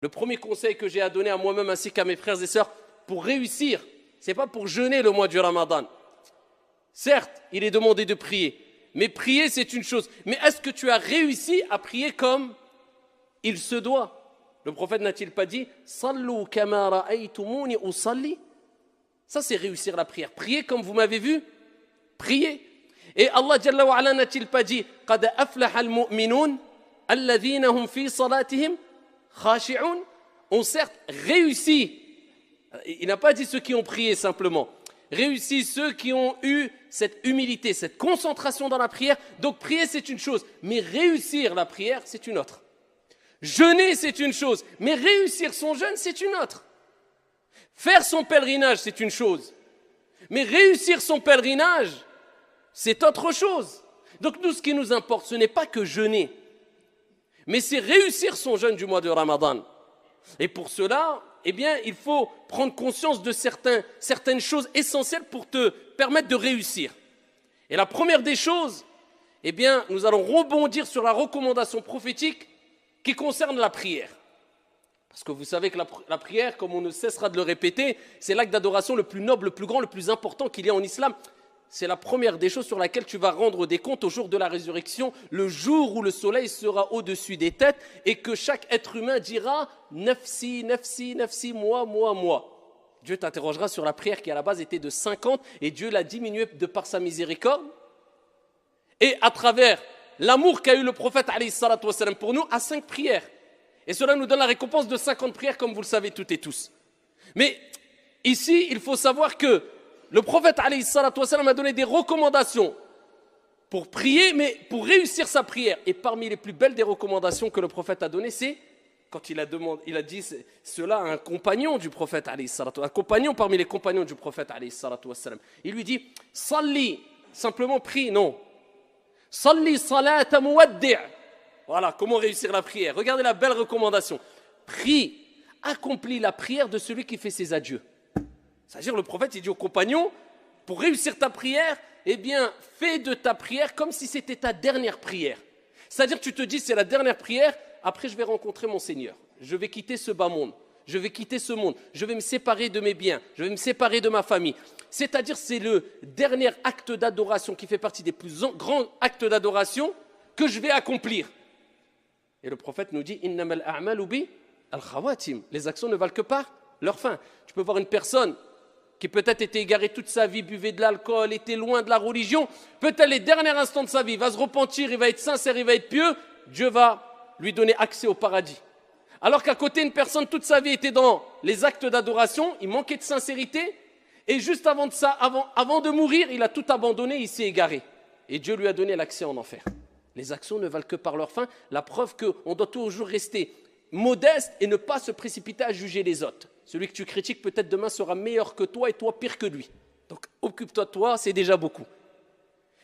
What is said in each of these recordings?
Le premier conseil que j'ai à donner à moi-même ainsi qu'à mes frères et sœurs, pour réussir, ce n'est pas pour jeûner le mois du Ramadan. Certes, il est demandé de prier, mais prier c'est une chose. Mais est-ce que tu as réussi à prier comme il se doit? Le prophète n'a-t-il pas dit « Sallu kama ra'aytumuni usalli » Ça c'est réussir la prière. Prier comme vous m'avez vu, prier. Et Allah Jalla wa Ala n'a-t-il pas dit « Qad aflaha al-mu'minun alladhina hum fi salatihim khashi'un » ont certes réussi. Il n'a pas dit ceux qui ont prié simplement. Réussi ceux qui ont eu cette humilité, cette concentration dans la prière. Donc prier c'est une chose, mais réussir la prière c'est une autre. Jeûner c'est une chose, mais réussir son jeûne c'est une autre. Faire son pèlerinage c'est une chose, mais réussir son pèlerinage c'est autre chose. Donc nous ce qui nous importe ce n'est pas que jeûner, mais c'est réussir son jeûne du mois de Ramadan. Et pour cela, eh bien, il faut prendre conscience de certaines choses essentielles pour te permettre de réussir. Et la première des choses, eh bien, nous allons rebondir sur la recommandation prophétique qui concerne la prière. Parce que vous savez que la prière, comme on ne cessera de le répéter, c'est l'acte d'adoration le plus noble, le plus grand, le plus important qu'il y a en islam. C'est la première des choses sur laquelle tu vas rendre des comptes au jour de la résurrection, le jour où le soleil sera au-dessus des têtes et que chaque être humain dira « Nafsi, nafsi, nafsi, moi, moi, moi ». Dieu t'interrogera sur la prière qui à la base était de 50 et Dieu l'a diminuée de par sa miséricorde. Et à travers l'amour qu'a eu le prophète alayhi salatu wassalam pour nous, à 5 prières. Et cela nous donne la récompense de 50 prières comme vous le savez toutes et tous. Mais ici, il faut savoir que le prophète alayhi salatu wassalam a donné des recommandations pour prier, mais pour réussir sa prière. Et parmi les plus belles des recommandations que le prophète a données, c'est quand il a dit cela à un compagnon du prophète alayhi salatu wassalam, un compagnon parmi les compagnons du prophète alayhi salatu wassalam. Il lui dit « Salli », simplement prie, non. « Salli salata muwaddi'». Voilà, comment réussir la prière. Regardez la belle recommandation. Prie, accomplis la prière de celui qui fait ses adieux. C'est-à-dire le prophète il dit aux compagnons, pour réussir ta prière, eh bien, fais de ta prière comme si c'était ta dernière prière. C'est-à-dire tu te dis, c'est la dernière prière, après je vais rencontrer mon Seigneur. Je vais quitter ce bas monde, je vais quitter ce monde, je vais me séparer de mes biens, je vais me séparer de ma famille. C'est-à-dire c'est le dernier acte d'adoration qui fait partie des plus grands actes d'adoration que je vais accomplir. Et le prophète nous dit, « Innamal a'malu bi al-khawatim » Les actions ne valent que par leur fin. Tu peux voir une personne qui peut-être était égaré toute sa vie, buvait de l'alcool, était loin de la religion, peut-être les derniers instants de sa vie, il va se repentir, il va être sincère, il va être pieux, Dieu va lui donner accès au paradis. Alors qu'à côté, une personne, toute sa vie était dans les actes d'adoration, il manquait de sincérité, et juste avant de mourir, il a tout abandonné, il s'est égaré. Et Dieu lui a donné l'accès en enfer. Les actions ne valent que par leur fin, la preuve qu'on doit toujours rester modeste et ne pas se précipiter à juger les autres. Celui que tu critiques peut-être demain sera meilleur que toi et toi pire que lui. Donc occupe-toi de toi, c'est déjà beaucoup.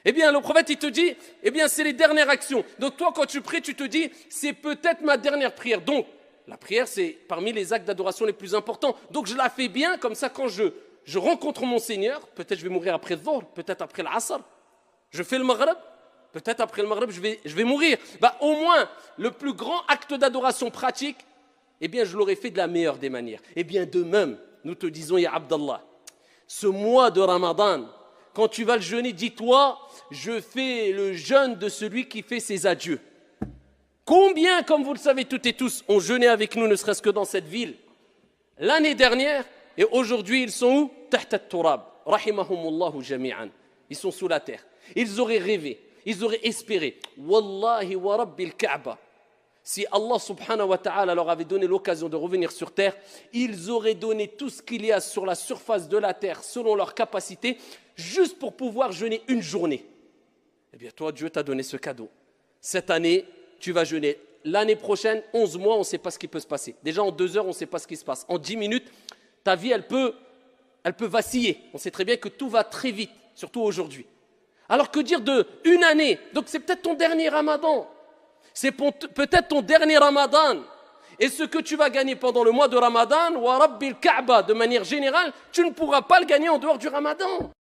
Eh bien le prophète il te dit, eh bien c'est les dernières actions. Donc toi quand tu pries tu te dis, c'est peut-être ma dernière prière. Donc la prière c'est parmi les actes d'adoration les plus importants. Donc je la fais bien, comme ça quand je rencontre mon Seigneur, peut-être je vais mourir après le Dhuhr, peut-être après l'Asr. Je fais le Maghrib, peut-être après le Maghrib je vais mourir. Bah, au moins le plus grand acte d'adoration pratique, eh bien, je l'aurais fait de la meilleure des manières. Eh bien, de même, nous te disons, ya Abdallah, ce mois de Ramadan, quand tu vas le jeûner, dis-toi, je fais le jeûne de celui qui fait ses adieux. Combien, comme vous le savez toutes et tous, ont jeûné avec nous, ne serait-ce que dans cette ville, l'année dernière, et aujourd'hui, ils sont où? Tahta turab, rahimahumullahu jami'an. Ils sont sous la terre. Ils auraient rêvé, ils auraient espéré. Wallahi wa rabbil Kaaba. Si Allah subhanahu wa ta'ala leur avait donné l'occasion de revenir sur terre, ils auraient donné tout ce qu'il y a sur la surface de la terre selon leur capacité, juste pour pouvoir jeûner une journée. Eh bien toi, Dieu t'a donné ce cadeau. Cette année, tu vas jeûner. L'année prochaine, 11 mois, on ne sait pas ce qui peut se passer. Déjà en 2 heures, on ne sait pas ce qui se passe. En 10 minutes, ta vie, elle peut vaciller. On sait très bien que tout va très vite, surtout aujourd'hui. Alors que dire de une année? Donc c'est peut-être ton dernier Ramadan. C'est peut-être ton dernier Ramadan. Et ce que tu vas gagner pendant le mois de Ramadan, wa Rabbil Kaaba, de manière générale, tu ne pourras pas le gagner en dehors du Ramadan.